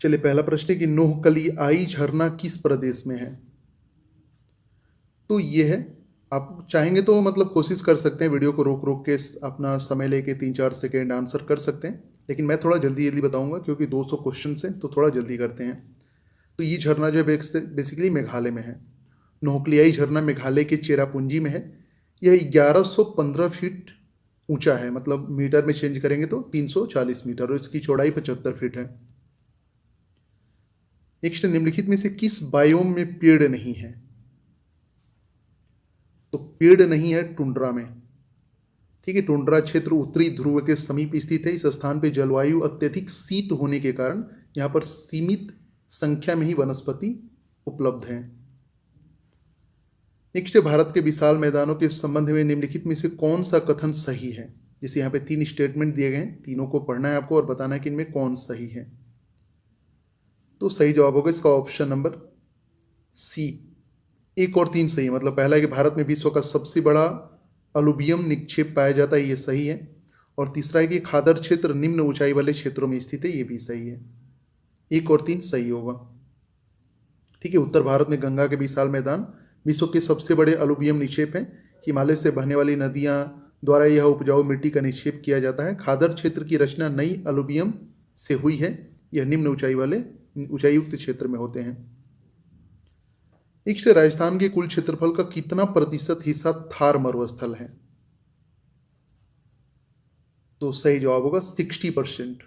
चलिए, पहला प्रश्न है कि नोहकलियाई झरना किस प्रदेश में है। तो ये है, आप चाहेंगे तो मतलब कोशिश कर सकते हैं, वीडियो को रोक रोक के अपना समय लेके 3-4 सेकेंड आंसर कर सकते हैं, लेकिन मैं थोड़ा जल्दी जल्दी बताऊंगा क्योंकि 200 क्वेश्चन हैं तो थोड़ा जल्दी करते हैं। तो ये झरना जो है बेसिकली मेघालय में है। नोहकलियाई झरना मेघालय के चेरापूंजी में है। यह 1115 फीट ऊंचा है, मतलब मीटर में चेंज करेंगे तो 340 मीटर, और इसकी चौड़ाई 75 फीट है। नेक्स्ट, निम्नलिखित में से किस बायोम में पेड़ नहीं है। तो पेड़ नहीं है टुंड्रा में। ठीक है, टुंड्रा क्षेत्र उत्तरी ध्रुव के समीप स्थित है। इस स्थान पर जलवायु अत्यधिक शीत होने के कारण यहां पर सीमित संख्या में ही वनस्पति उपलब्ध हैं। नेक्स्ट, भारत के विशाल मैदानों के संबंध में निम्नलिखित में से कौन सा कथन सही है। जैसे यहाँ पे 3 स्टेटमेंट दिए गए हैं, तीनों को पढ़ना है आपको और बताना है कि इनमें कौन सही है। तो सही जवाब होगा इसका ऑप्शन नंबर सी। 1 और 3 सही है, मतलब पहला है कि भारत में विश्व का सबसे बड़ा अलुवियम निक्षेप पाया जाता है, ये सही है। और तीसरा है कि खादर क्षेत्र निम्न ऊंचाई वाले क्षेत्रों में स्थित है, ये भी सही है। 1 और 3 सही होगा। ठीक है, उत्तर भारत में गंगा के विशाल मैदान विश्व के सबसे बड़े अलुवियम निक्षेप हैं। हिमालय से बहने वाली नदियां द्वारा यह उपजाऊ मिट्टी का निक्षेप किया जाता है। खादर क्षेत्र की रचना नई अलुवियम से हुई है। यह निम्न ऊंचाईयुक्त क्षेत्र में होते हैं। नेक्स्ट, राजस्थान के कुल क्षेत्रफल का कितना प्रतिशत हिस्सा थार मरुस्थल है। तो सही जवाब होगा 60%।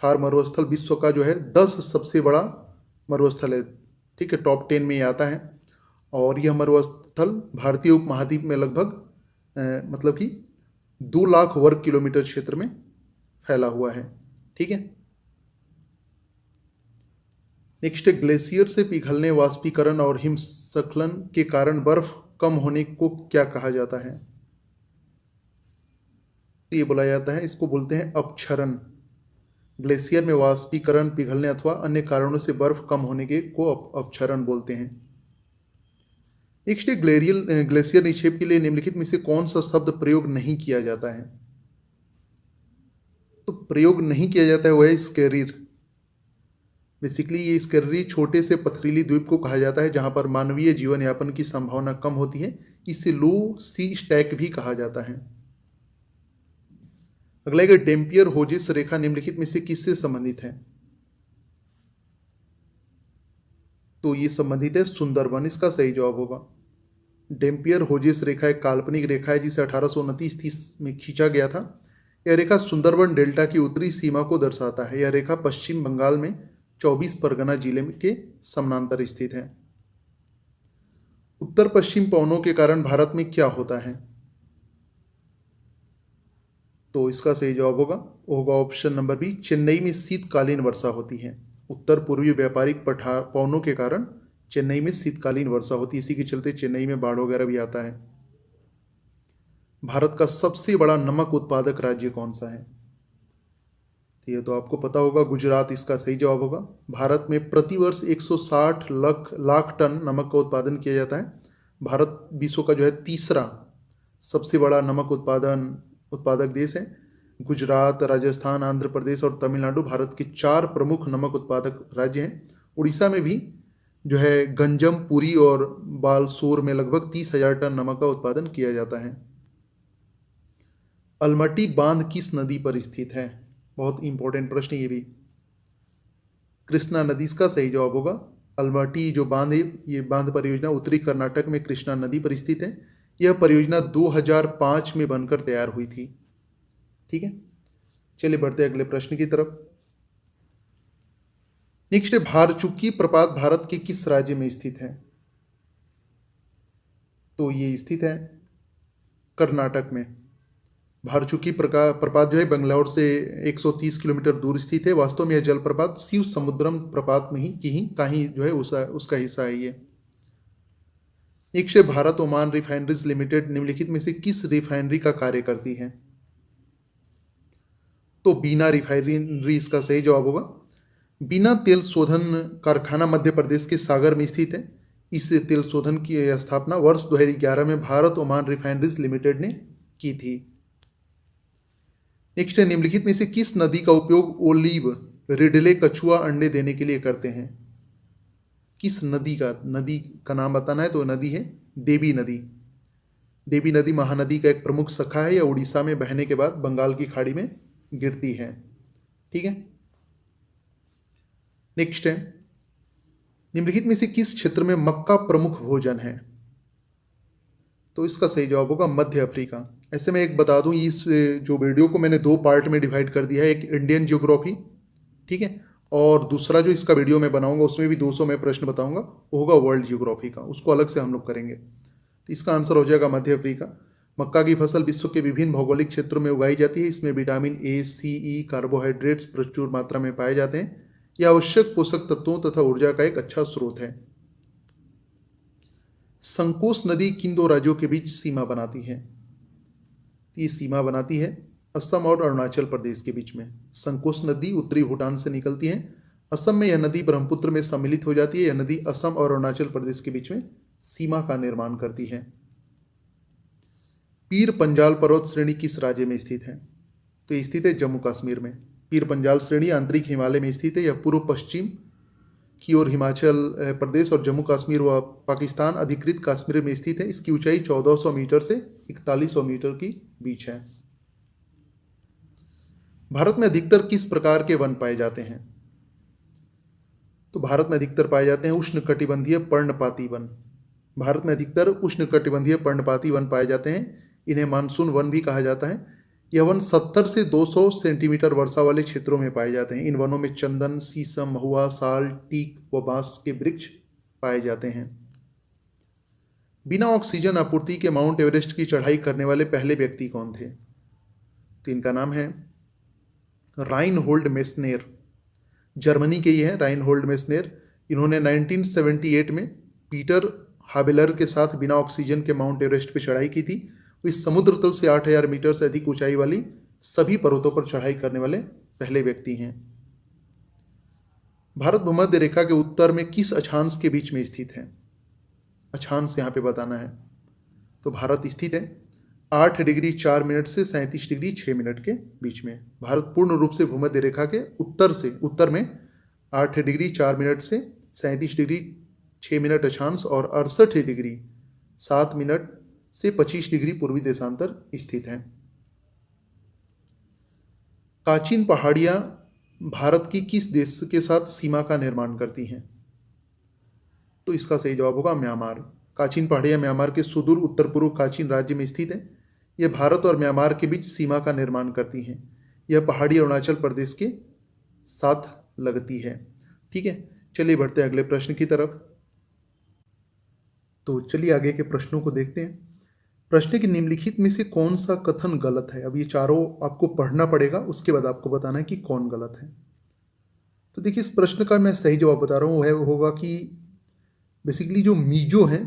थार मरुस्थल विश्व का जो है 10 सबसे बड़ा मरुस्थल है। ठीक है, टॉप 10 में ये आता है। और यह मरुस्थल भारतीय उपमहाद्वीप में लगभग मतलब कि 2 लाख वर्ग किलोमीटर क्षेत्र में फैला हुआ है। ठीक है। नेक्स्ट, ग्लेशियर से पिघलने, वाष्पीकरण और हिमस्खलन के कारण बर्फ कम होने को क्या कहा जाता है। तो ये बोला जाता है, इसको बोलते हैं अपक्षरण। ग्लेशियर में वाष्पीकरण, पिघलने अथवा अन्य कारणों से बर्फ कम होने के को अपक्षरण बोलते हैं। नेक्स्ट, ग्लेशियर निक्षेप के लिए निम्नलिखित में से कौन सा शब्द प्रयोग नहीं किया जाता है। तो प्रयोग नहीं किया जाता है वह है स्केरीर। बेसिकली ये स्केर्री छोटे से पथरीली द्वीप को कहा जाता है जहां पर मानवीय जीवन यापन की संभावना कम होती है। इसे लो सी स्टैक भी कहा जाता है। अगला है डेम्पियर होजिस रेखा निम्नलिखित में से किससे संबंधित है। तो ये संबंधित है सुंदरबन, इसका सही जवाब होगा। डेम्पियर होजिस रेखा एक काल्पनिक रेखा है जिसे 1829-30 में खींचा गया था। यह रेखा सुंदरबन डेल्टा की उत्तरी सीमा को दर्शाता है। यह रेखा पश्चिम बंगाल में 24 परगना जिले के समानांतर स्थित है। उत्तर पश्चिम पवनों के कारण भारत में क्या होता है। तो इसका सही जवाब होगा ऑप्शन नंबर बी, चेन्नई में शीतकालीन वर्षा होती है। उत्तर पूर्वी व्यापारिक पवनों के कारण चेन्नई में शीतकालीन वर्षा होती है, इसी के चलते चेन्नई में बाढ़ वगैरह भी आता है। भारत का सबसे बड़ा नमक उत्पादक राज्य कौन सा है। ये तो आपको पता होगा, गुजरात इसका सही जवाब होगा। भारत में प्रतिवर्ष 160 लाख टन नमक का उत्पादन किया जाता है। भारत विश्व का जो है तीसरा सबसे बड़ा नमक उत्पादक देश है। गुजरात, राजस्थान, आंध्र प्रदेश और तमिलनाडु भारत के 4 प्रमुख नमक उत्पादक राज्य हैं। उड़ीसा में भी जो है गंजम, पुरी और बालसोर में लगभग 30,000 टन नमक का उत्पादन किया जाता है। अलमटी बांध किस नदी पर स्थित है। बहुत इंपॉर्टेंट प्रश्न ये भी। कृष्णा नदी इसका सही जवाब होगा। अलमटी जो बांध है, ये बांध परियोजना उत्तरी कर्नाटक में कृष्णा नदी पर स्थित है। यह परियोजना 2005 में बनकर तैयार हुई थी। ठीक है, चलिए बढ़ते हैं अगले प्रश्न की तरफ। नेक्स्ट, भारचुकी प्रपात भारत के किस राज्य में स्थित है। तो ये स्थित है कर्नाटक में। भारचुकी प्रपात जो है बंगलौर से 130 किलोमीटर दूर स्थित है। वास्तव में यह जलप्रपात शिव समुद्रम प्रपात में ही जो है उसका हिस्सा है ये। Next, Bharat Oman refineries limited निम्नलिखित में से किस रिफाइनरी का कार्य करती है। तो बीना रिफाइनरी इसका सही जवाब होगा। बीना तेल शोधन कारखाना मध्य प्रदेश के सागर में स्थित है। इस तेल शोधन की स्थापना वर्ष 2011 में भारत ओमान रिफाइनरीज लिमिटेड ने की थी। नेक्स्ट है, निम्नलिखित में से किस नदी का उपयोग ओलिव रिडले कछुआ अंडे देने के लिए करते हैं? किस नदी का नाम बताना है, तो नदी है देवी नदी। देवी नदी महानदी का एक प्रमुख शाखा है, या उड़ीसा में बहने के बाद बंगाल की खाड़ी में गिरती है। ठीक है, नेक्स्ट है, निम्नलिखित में से किस क्षेत्र में मक्का प्रमुख भोजन है? तो इसका सही जवाब होगा मध्य अफ्रीका। ऐसे में एक बता दूं, इस जो वीडियो को मैंने 2 पार्ट में डिवाइड कर दिया है, एक इंडियन ज्योग्राफी, ठीक है, और दूसरा जो इसका वीडियो मैं बनाऊंगा उसमें भी 200 में प्रश्न बताऊंगा, वो होगा वर्ल्ड ज्योग्राफी का, उसको अलग से हम लोग करेंगे। तो इसका आंसर हो जाएगा मध्य अफ्रीका। मक्का की फसल विश्व के विभिन्न भौगोलिक क्षेत्रों में उगाई जाती है। इसमें vitamin A, C, E, carbohydrates प्रचुर मात्रा में पाए जाते हैं। यह आवश्यक पोषक तत्वों तथा ऊर्जा का एक अच्छा स्रोत है। संकोस नदी किन 2 राज्यों के बीच सीमा बनाती है? ये सीमा बनाती है असम और अरुणाचल प्रदेश के बीच में। संकोस नदी उत्तरी भूटान से निकलती है। असम में यह नदी ब्रह्मपुत्र में सम्मिलित हो जाती है। यह नदी असम और अरुणाचल प्रदेश के बीच में सीमा का निर्माण करती है। पीर पंजाल पर्वत श्रेणी किस राज्य में स्थित है? तो ये स्थित है जम्मू कश्मीर में। पीर पंजाल श्रेणी आंतरिक हिमालय में स्थित है। यह पूर्व पश्चिम की ओर हिमाचल प्रदेश और जम्मू कश्मीर व पाकिस्तान अधिकृत कश्मीर में स्थित है। इसकी ऊंचाई 1400 मीटर से 4100 मीटर की बीच है। भारत में अधिकतर किस प्रकार के वन पाए जाते हैं? तो भारत में अधिकतर पाए जाते हैं उष्णकटिबंधीय पर्णपाती वन। भारत में अधिकतर उष्णकटिबंधीय पर्णपाती वन पाए जाते हैं। इन्हें मानसून वन भी कहा जाता है। यह वन 70 से 200 सेंटीमीटर वर्षा वाले क्षेत्रों में पाए जाते हैं। इन वनों में चंदन, शीशम, महुआ, साल, टीक व बांस के वृक्ष पाए जाते हैं। बिना ऑक्सीजन आपूर्ति के माउंट एवरेस्ट की चढ़ाई करने वाले पहले व्यक्ति कौन थे? तो इनका नाम है राइनहोल्ड मेस्नेर। जर्मनी के ये हैं राइनहोल्ड मेस्नेर। इन्होंने 1978 में पीटर हाबेलर के साथ बिना ऑक्सीजन के माउंट एवरेस्ट पर चढ़ाई की थी। इस समुद्र तल से 8000 मीटर से अधिक ऊंचाई वाली सभी पर्वतों पर चढ़ाई करने वाले पहले व्यक्ति हैं। भारत भूमध्य रेखा के उत्तर में किस अक्षांश के बीच में स्थित है? अक्षांश यहाँ पे बताना है। तो भारत स्थित है 8 डिग्री 4 मिनट से 37 डिग्री 6 मिनट के बीच में। भारत पूर्ण रूप से भूमध्य रेखा के उत्तर में 8 डिग्री 4 मिनट से 37 डिग्री 6 मिनट अक्षांश और 68 डिग्री 7 मिनट से 25 डिग्री पूर्वी देशांतर स्थित है। काचिन पहाड़ियां भारत की किस देश के साथ सीमा का निर्माण करती हैं? तो इसका सही जवाब होगा म्यांमार। काचिन पहाड़ियां म्यांमार के सुदूर उत्तर पूर्व काचिन राज्य में स्थित है। यह भारत और म्यांमार के बीच सीमा का निर्माण करती हैं। यह पहाड़ी अरुणाचल प्रदेश के साथ लगती है। ठीक है, चलिए बढ़ते हैं अगले प्रश्न की तरफ। तो चलिए आगे के प्रश्नों को देखते हैं। प्रश्न के निम्नलिखित में से कौन सा कथन गलत है? अब ये चारों आपको पढ़ना पड़ेगा, उसके बाद आपको बताना है कि कौन गलत है। तो देखिए, इस प्रश्न का मैं सही जवाब बता रहा हूँ, वो होगा कि बेसिकली जो मीजो है,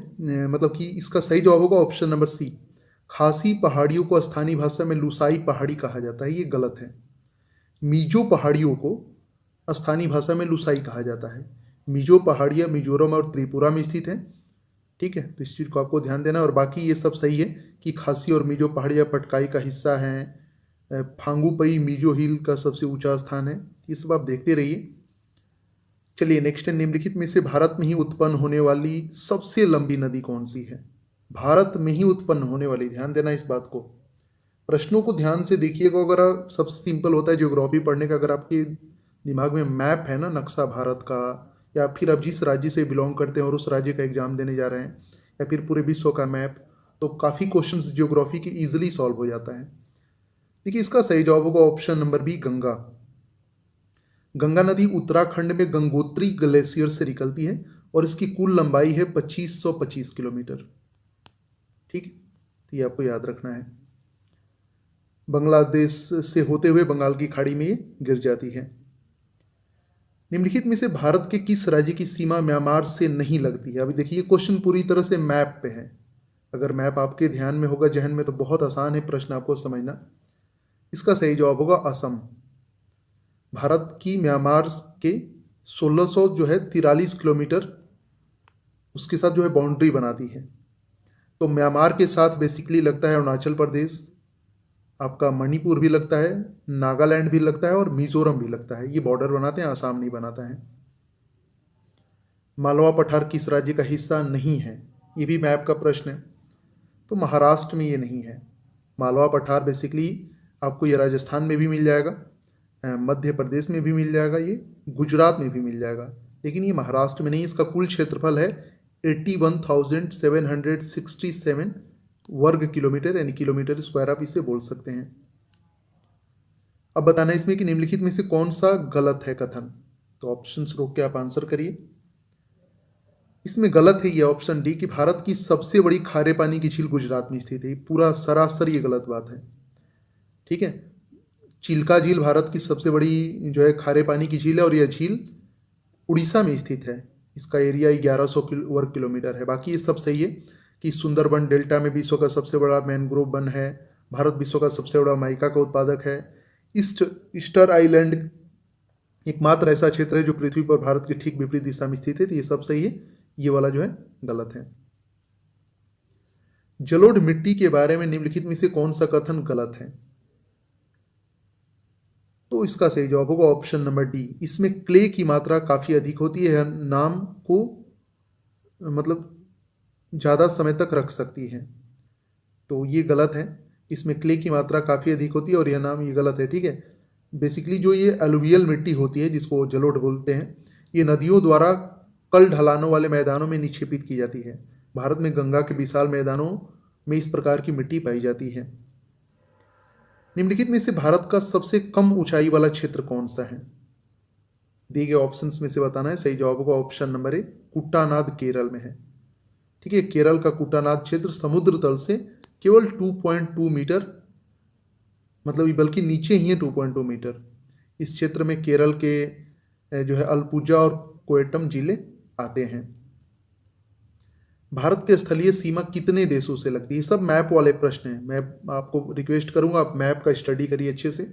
मतलब कि इसका सही जवाब होगा ऑप्शन नंबर सी। खासी पहाड़ियों को स्थानीय भाषा में लुसाई पहाड़ी कहा जाता है। ये गलत है। मीजो पहाड़ियों को स्थानीय भाषा में लुसाई कहा जाता है। मीजो पहाड़ियाँ मिजोरम और त्रिपुरा में स्थित हैं। ठीक है, तो इस चीज़ को आपको ध्यान देना। और बाकी ये सब सही है कि खासी और मिजो पहाड़ियाँ पटकाई का हिस्सा हैं। फांगुपई मिजो हिल का सबसे ऊंचा स्थान है। ये सब आप देखते रहिए। चलिए नेक्स्ट है, निम्नलिखित में से भारत में ही उत्पन्न होने वाली सबसे लंबी नदी कौन सी है? भारत में ही उत्पन्न होने वाली, ध्यान देना इस बात को। प्रश्नों को ध्यान से देखिएगा। अगर सबसे सिंपल होता है ज्योग्राफी पढ़ने का, अगर आपके दिमाग में मैप है ना, नक्शा भारत का, या फिर आप जिस राज्य से बिलोंग करते हैं और उस राज्य का एग्जाम देने जा रहे हैं, या फिर पूरे विश्व का मैप, तो काफ़ी क्वेश्चंस ज्योग्राफी के इजीली सॉल्व हो जाता है। देखिए, इसका सही जवाब होगा option number B, Ganga. Ganga नदी उत्तराखंड में गंगोत्री ग्लेशियर से निकलती है और इसकी कुल लंबाई है 2525 किलोमीटर। ठीक है, तो ये आपको याद रखना है। बांग्लादेश से होते हुए बंगाल की खाड़ी में ये गिर जाती है। निम्नलिखित में से भारत के किस राज्य की सीमा म्यांमार से नहीं लगती है? अभी देखिए, क्वेश्चन पूरी तरह से मैप पे है। अगर मैप आपके ध्यान में होगा, जहन में, तो बहुत आसान है प्रश्न आपको समझना। इसका सही जवाब होगा असम। भारत की म्यांमार के 1643 किलोमीटर उसके साथ जो है बाउंड्री बनाती है। तो म्यांमार के साथ बेसिकली लगता है अरुणाचल प्रदेश, आपका मणिपुर भी लगता है, नागालैंड भी लगता है और मिजोरम भी लगता है। ये बॉर्डर बनाते हैं, आसाम नहीं बनाता है। मालवा पठार किस राज्य का हिस्सा नहीं है? ये भी मैप का प्रश्न है। तो महाराष्ट्र में ये नहीं है। मालवा पठार बेसिकली आपको ये राजस्थान में भी मिल जाएगा, मध्य प्रदेश में भी मिल जाएगा, ये गुजरात में भी मिल जाएगा, लेकिन ये महाराष्ट्र में नहीं। इसका कुल क्षेत्रफल है 81,767 वर्ग किलोमीटर, यानी किलोमीटर स्क्वायर आप इसे बोल सकते हैं। अब बताना है इसमें कि निम्नलिखित में से कौन सा गलत है कथन। तो ऑप्शंस रोक के आप आंसर करिए। इसमें गलत है ये ऑप्शन डी कि भारत की सबसे बड़ी खारे पानी की झील गुजरात में स्थित है। पूरा सरासर ये गलत बात है, ठीक है। चिल्का झील भारत की सबसे बड़ी जो है खारे पानी की झील है और यह झील उड़ीसा में स्थित है। इसका एरिया 1100 वर्ग किलोमीटर है। बाकी ये सब सही है कि सुंदरबन डेल्टा में विश्व का सबसे बड़ा मैनग्रोव वन है। भारत विश्व का सबसे बड़ा माइका का उत्पादक है। ईस्टर आइलैंड एकमात्र ऐसा क्षेत्र है जो पृथ्वी पर भारत के ठीक विपरीत दिशा में स्थित है। तो ये सब सही है, ये वाला जो है गलत है। जलोढ़ मिट्टी के बारे में निम्नलिखित में से कौन सा कथन गलत है? तो इसका सही जवाब होगा ऑप्शन नंबर डी। इसमें क्ले की मात्रा काफी अधिक होती है, नाम को मतलब ज्यादा समय तक रख सकती है। तो ये गलत है, इसमें क्ले की मात्रा काफी अधिक होती है और यह नाम ये गलत है, ठीक है। बेसिकली जो ये एलुवियल मिट्टी होती है जिसको जलोढ़ बोलते हैं, ये नदियों द्वारा कल ढलानों वाले मैदानों में निक्षेपित की जाती है। भारत में गंगा के विशाल मैदानों में इस प्रकार की मिट्टी पाई जाती है। निम्नलिखित में से भारत का सबसे कम ऊंचाई वाला क्षेत्र कौन सा है? दिए गए ऑप्शंस में से बताना है। सही जवाब होगा ऑप्शन नंबर ए, कुट्टानाद केरल में है, ठीक है। केरल का कुट्टानाद क्षेत्र समुद्र तल से केवल 2.2 मीटर, मतलब बल्कि नीचे ही है 2.2 मीटर। इस क्षेत्र में केरल के जो है अलपुजा और कोयटम जिले आते हैं। भारत की स्थलीय सीमा कितने देशों से लगती है? सब मैप वाले प्रश्न हैं। मैं आपको रिक्वेस्ट करूंगा आप मैप का स्टडी करिए अच्छे से,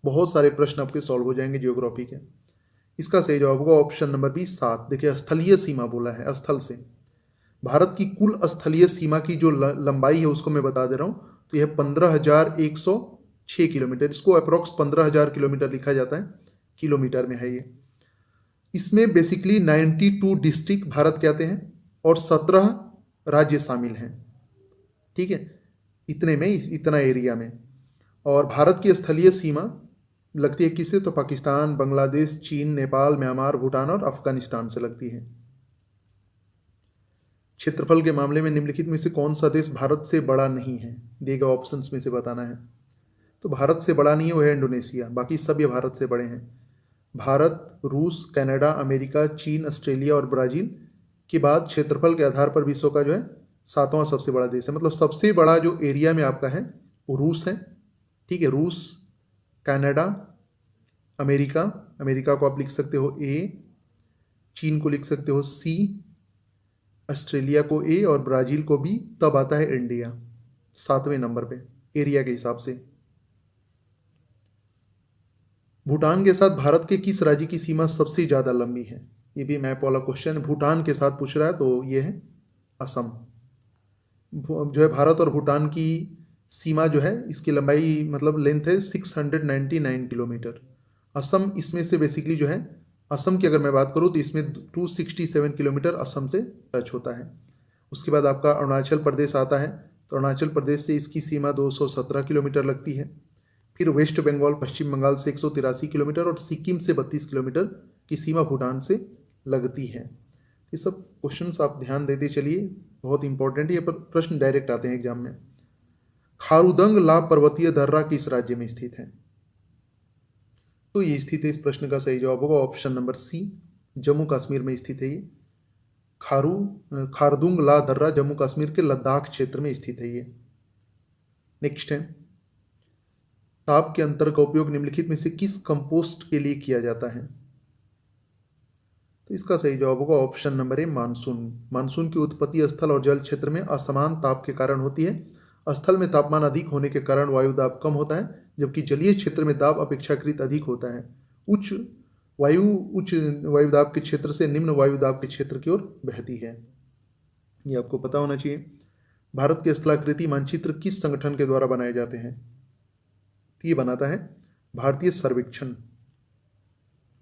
बहुत सारे प्रश्न आपके सॉल्व हो जाएंगे ज्योग्राफी के। इसका सही जवाब होगा ऑप्शन नंबर बी 7। देखिए स्थलीय सीमा बोला है, स्थल से। भारत की कुल स्थलीय सीमा की जो लंबाई है उसको मैं बता दे रहा हूँ। तो यह 15,106 किलोमीटर, इसको अप्रोक्स 15,000 किलोमीटर लिखा जाता है, किलोमीटर में है ये। इसमें बेसिकली 92 डिस्ट्रिक्ट भारत के आते हैं और 17 राज्य शामिल हैं, ठीक है, इतने में, इतना एरिया में। और भारत की स्थलीय सीमा लगती है किससे? तो पाकिस्तान, बांग्लादेश, चीन, नेपाल, म्यांमार, भूटान और अफगानिस्तान से लगती है। क्षेत्रफल के मामले में निम्नलिखित में से कौन सा देश भारत से बड़ा नहीं है? दिए गए ऑप्शंस में से बताना है। तो भारत से बड़ा नहीं है वो है इंडोनेशिया, बाकी सब ये भारत से बड़े हैं। भारत, रूस, कनाडा, अमेरिका, चीन, ऑस्ट्रेलिया और ब्राजील के बाद क्षेत्रफल के आधार पर विश्व का जो है 7वां सबसे बड़ा देश है। मतलब सबसे बड़ा जो एरिया में आपका है वो रूस है, ठीक है। रूस, कनाडा, अमेरिका, अमेरिका को आप लिख सकते हो ए, चीन को लिख सकते हो सी, ऑस्ट्रेलिया को ए और ब्राजील को बी, तब आता है इंडिया 7वें नंबर पे एरिया के हिसाब से। भूटान के साथ भारत के किस राज्य की सीमा सबसे ज्यादा लंबी है? ये भी मैप वाला क्वेश्चन। भूटान के साथ पूछ रहा है, तो ये है असम। जो है भारत और भूटान की सीमा जो है इसकी लंबाई मतलब लेंथ है 699 किलोमीटर। असम इसमें से बेसिकली जो है, असम की अगर मैं बात करूँ तो इसमें 267 किलोमीटर असम से टच होता है। उसके बाद आपका अरुणाचल प्रदेश आता है, तो अरुणाचल प्रदेश से इसकी सीमा 217 किलोमीटर लगती है। फिर वेस्ट बंगाल, पश्चिम बंगाल से 183 किलोमीटर और सिक्किम से 32 किलोमीटर की सीमा भूटान से लगती है। ये सब क्वेश्चंस आप ध्यान देते चलिए, बहुत इंपॉर्टेंट है। ये पर प्रश्न डायरेक्ट आते हैं एग्जाम में। खारुदंग ला पर्वतीय दर्रा किस राज्य में स्थित है? तो ये स्थित है, इस प्रश्न का सही जवाब होगा option number C, Jammu Kashmir में स्थित है ये। खारदुंग ला दर्रा जम्मू कश्मीर के लद्दाख क्षेत्र में स्थित है ये। नेक्स्ट है, ताप के अंतर का उपयोग निम्नलिखित में से किस कंपोस्ट के लिए किया जाता है? तो इसका सही जवाब होगा option number A, monsoon. Monsoon की उत्पत्ति स्थल और जल क्षेत्र में असमान ताप के कारण होती है। स्थल में तापमान अधिक होने के कारण वायु दाब कम होता है, जबकि जलीय क्षेत्र में दाब अपेक्षाकृत अधिक होता है। उच्च वायु दाब के क्षेत्र से निम्न वायु दाब के क्षेत्र की ओर बहती है। ये आपको पता होना चाहिए। भारत के स्थलाकृति मानचित्र किस संगठन के द्वारा बनाए जाते हैं? तो ये बनाता है भारतीय सर्वेक्षण।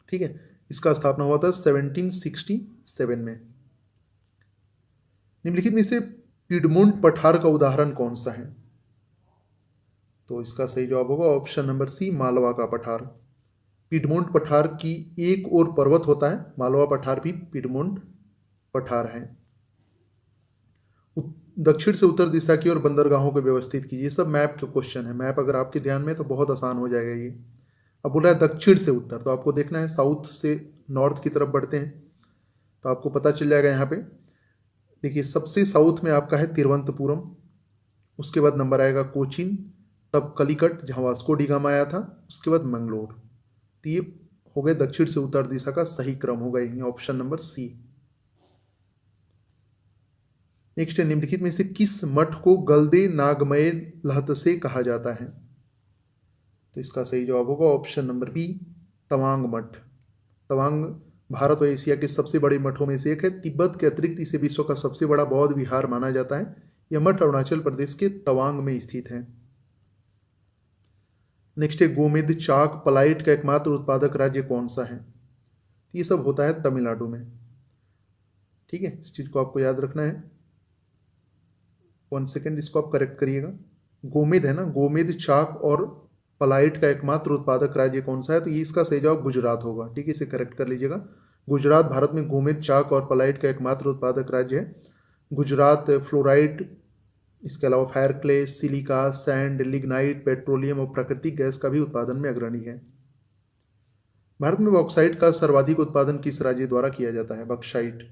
ठीक है, इसका स्थापना हुआ था 1767 में। निम्नलिखित में से पिडमोंट पठार का उदाहरण कौन सा है? तो इसका सही जवाब होगा ऑप्शन नंबर सी, मालवा का पठार। पिडमोंट पठार की एक और पर्वत होता है, मालवा पठार भी पिडमोंट पठार है। दक्षिण से उत्तर दिशा की ओर बंदरगाहों को व्यवस्थित कीजिए। सब मैप के क्वेश्चन है, मैप अगर आपके ध्यान में तो बहुत आसान हो जाएगा ये। अब बोल रहा है दक्षिण से उत्तर, तो आपको देखना है साउथ से नॉर्थ की तरफ बढ़ते हैं तो आपको पता चल जाएगा। यहाँ पे देखिए सबसे साउथ में आपका है तिरुवनंतपुरम, उसके बाद नंबर आएगा कोचीन, तब कलिकट जहाँ वास्को डी गामा आया था, उसके बाद मंगलोर। तो ये हो गए दक्षिण से उत्तर दिशा का सही क्रम होगा यही ऑप्शन नंबर सी। नेक्स्ट है, निम्नलिखित में से किस मठ को गलदे नागमय लहतसे कहा जाता है? तो इसका सही जवाब होगा ऑप्शन नंबर बी, तवांग मठ। तवांग भारत और एशिया के सबसे बड़े मठों में से एक है। तिब्बत के अतिरिक्त इसे विश्व का सबसे बड़ा बौद्ध विहार माना जाता है। यह मठ अरुणाचल प्रदेश के तवांग में स्थित है। नेक्स्ट है, गोमेद चाक पलाइट का एकमात्र उत्पादक राज्य कौन सा है? ये सब होता है तमिलनाडु में। ठीक है, इस चीज को आपको याद रखना है। 1 सेकेंड, इसको आप करेक्ट करिएगा। गोमेद है ना, गोमेद चाक और पलाइट का एकमात्र उत्पादक राज्य कौन सा है? तो ये इसका सही जवाब गुजरात होगा। ठीक है, इसे करेक्ट कर लीजिएगा। गुजरात भारत में गोमेद चाक और पलाइट का एकमात्र उत्पादक राज्य है। गुजरात फ्लोराइड, इसके अलावा fire clay, silica, sand, lignite, petroleum और प्राकृतिक गैस का भी उत्पादन में अग्रणी है। भारत में बॉक्साइट का सर्वाधिक उत्पादन किस राज्य द्वारा किया जाता है? बॉक्साइट,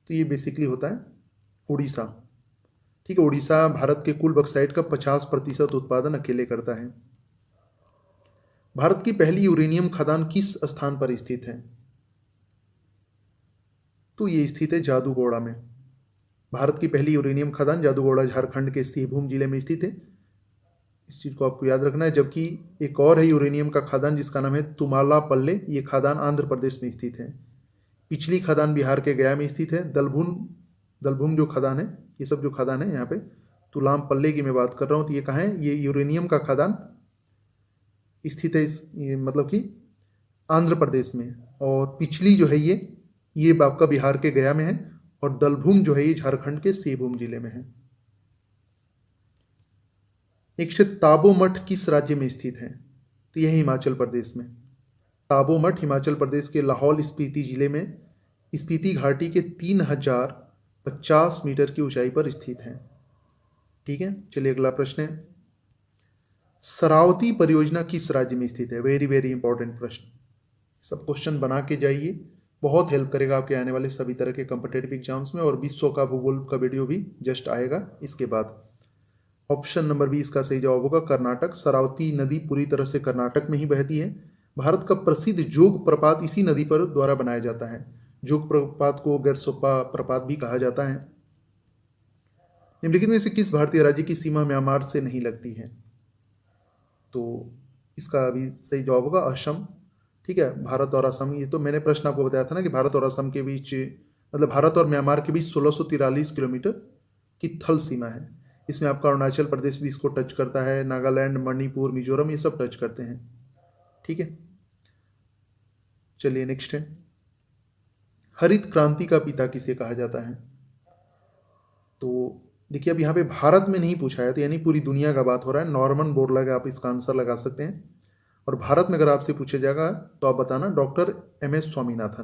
तो ये बेसिकली होता है उड़ीसा। ठीक है, उड़ीसा भारत के कुल बॉक्साइट का 50% उत्पादन अकेले करता है। भारत की पहली यूरेनियम खदान किस स्थान पर स्थित है? तो ये स्थित है जादूगोड़ा में। भारत की पहली यूरेनियम खदान जादूगोड़ा झारखंड के सिंहभूम जिले में स्थित है। इस चीज को आपको याद रखना है। जबकि एक और है यूरेनियम का खदान जिसका नाम है तुमालापल्ले, ये खदान आंध्र प्रदेश में स्थित है। पिछली खदान बिहार के गया में स्थित है। दलभूम जो खदान है, ये सब जो खदान है यहाँ पे तुलाम पल्ले की मैं बात कर रहा हूँ, तो ये कहाँ है? ये यूरेनियम का खदान स्थित है मतलब कि आंध्र प्रदेश में। और पिछली जो है ये आपका बिहार के गया में है। और दलभूम जो है ये झारखंड के सिंहभूम जिले में है। नेक्स्ट, ताबो मठ किस राज्य में स्थित है? तो यह हिमाचल प्रदेश में। ताबो मठ हिमाचल प्रदेश के लाहौल स्पीति जिले में स्पीति घाटी के 3050 मीटर की ऊंचाई पर स्थित है। ठीक है, चलिए अगला प्रश्न है, शरावती परियोजना किस राज्य में स्थित है? वेरी वेरी इंपॉर्टेंट प्रश्न, सब क्वेश्चन बना के जाइए, बहुत हेल्प करेगा आपके आने वाले सभी तरह के कॉम्पिटेटिव एग्जाम्स में। और विश्व का भूगोल का वीडियो भी जस्ट आएगा इसके बाद। ऑप्शन नंबर बी इसका सही जवाब होगा कर्नाटक। शरावती नदी पूरी तरह से कर्नाटक में ही बहती है। भारत का प्रसिद्ध जोग प्रपात इसी नदी पर द्वारा बनाया जाता है। जोग प्रपात को गेरसोप्पा प्रपात भी कहा जाता है। निम्नलिखित में से किस भारतीय राज्य की सीमा म्यांमार से नहीं लगती है? तो इसका भी सही जवाब होगा असम। ठीक है, भारत और असम, ये तो मैंने प्रश्न आपको बताया था ना कि भारत और असम के बीच, मतलब भारत और म्यांमार के बीच 1643 किलोमीटर की थल सीमा है। इसमें आपका अरुणाचल प्रदेश भी इसको टच करता है, नागालैंड, मणिपुर, मिजोरम, ये सब टच करते हैं। ठीक है, चलिए नेक्स्ट है, हरित क्रांति का पिता किसे कहा जाता है? तो देखिए अब यहाँ पे भारत में नहीं पूछा है, तो यानी पूरी दुनिया का बात हो रहा है। नॉर्मन बोरलॉग आप इसका आंसर लगा सकते हैं। और भारत में अगर आपसे पूछा जाएगा तो आप बताना डॉक्टर MS स्वामीनाथन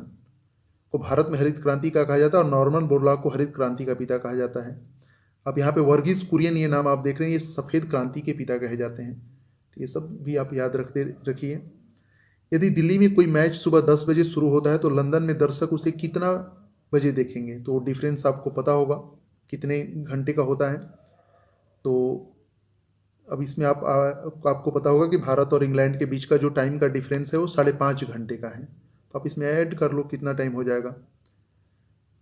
को भारत में हरित क्रांति का कहा जाता है, और नॉर्मन बोरलॉग को हरित क्रांति का पिता कहा जाता है। अब यहाँ पे वर्गीस कुरियन, ये नाम आप देख रहे हैं, ये सफ़ेद क्रांति के पिता कहे जाते हैं। तो ये सब भी आप याद रखिए। यदि दिल्ली में कोई मैच सुबह 10 बजे शुरू होता है तो लंदन में दर्शक उसे कितना बजे देखेंगे? तो डिफरेंस आपको पता होगा कितने घंटे का होता है। तो अब इसमें आपको पता होगा कि भारत और इंग्लैंड के बीच का जो टाइम का डिफरेंस है वो 5.5 घंटे का है। तो आप इसमें ऐड कर लो कितना टाइम हो जाएगा।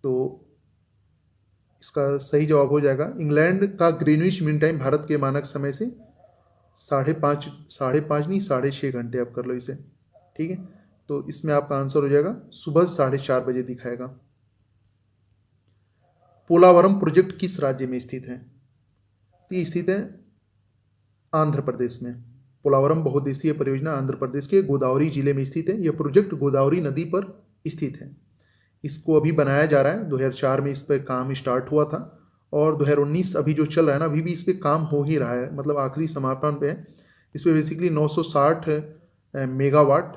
तो इसका सही जवाब हो जाएगा, इंग्लैंड का ग्रीनविच मीन टाइम भारत के मानक समय से 5.5 नहीं 6.5 घंटे आप कर लो इसे। ठीक है, तो इसमें आपका आंसर हो जाएगा सुबह 4:30 बजे दिखाएगा। पोलावरम प्रोजेक्ट किस राज्य में स्थित है? तो ये स्थित है आंध्र प्रदेश में। पोलावरम बहुउद्देशीय परियोजना आंध्र प्रदेश के गोदावरी जिले में स्थित है। यह प्रोजेक्ट गोदावरी नदी पर स्थित है। इसको अभी बनाया जा रहा है। 2004 में इस पर काम स्टार्ट हुआ था और 2019 अभी जो चल रहा है ना, अभी भी इस पर काम हो ही रहा है, मतलब आखिरी समापन पे है। इस पर बेसिकली 960 मेगावाट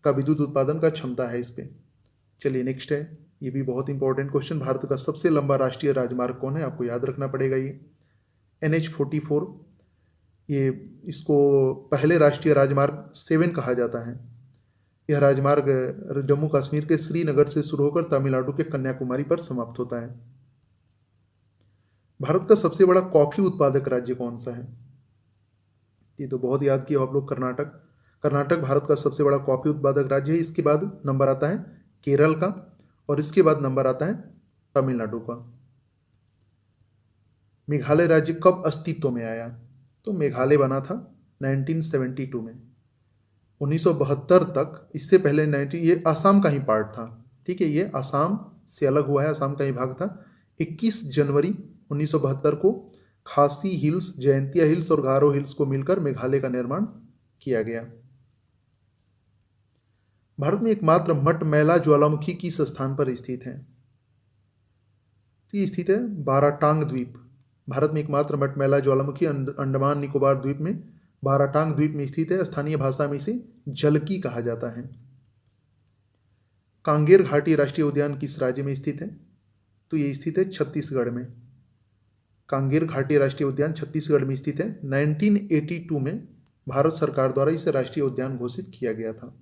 का विद्युत उत्पादन का क्षमता है इस पर। चलिए नेक्स्ट है, ये भी बहुत इंपॉर्टेंट क्वेश्चन। भारत का सबसे लंबा राष्ट्रीय राजमार्ग कौन है? आपको याद रखना पड़ेगा ये NH-44। ये इसको पहले राष्ट्रीय राजमार्ग 7 कहा जाता है। यह राजमार्ग जम्मू कश्मीर के श्रीनगर से शुरू होकर तमिलनाडु के कन्याकुमारी पर समाप्त होता है। भारत का सबसे बड़ा कॉफी उत्पादक राज्य कौन सा है? ये तो बहुत याद किया आप लोग, कर्नाटक। कर्नाटक भारत का सबसे बड़ा कॉफी उत्पादक राज्य है। इसके बाद नंबर आता है केरल का और इसके बाद नंबर आता है तमिलनाडु का। मेघालय राज्य कब अस्तित्व में आया? तो मेघालय बना था 1972 में। 1972 तक, इससे पहले ये आसाम का ही पार्ट था। ठीक है, ये आसाम से अलग हुआ है, आसाम का ही भाग था। 21 जनवरी 1972 को खासी हिल्स, जयंतिया हिल्स और गारो हिल्स को मिलकर मेघालय का निर्माण किया गया। भारत में एकमात्र मटमैला ज्वालामुखी किस स्थान पर स्थित है? ये स्थित है बाराटांग द्वीप। भारत में एकमात्र मटमैला ज्वालामुखी अंडमान निकोबार द्वीप में बाराटांग द्वीप में स्थित है। स्थानीय भाषा में इसे जलकी कहा जाता है। कांगेर घाटी राष्ट्रीय उद्यान किस राज्य में स्थित है? तो ये स्थित है छत्तीसगढ़ में। कांगेर घाटी राष्ट्रीय उद्यान छत्तीसगढ़ में स्थित है। 1982 में भारत सरकार द्वारा इसे राष्ट्रीय उद्यान घोषित किया गया था।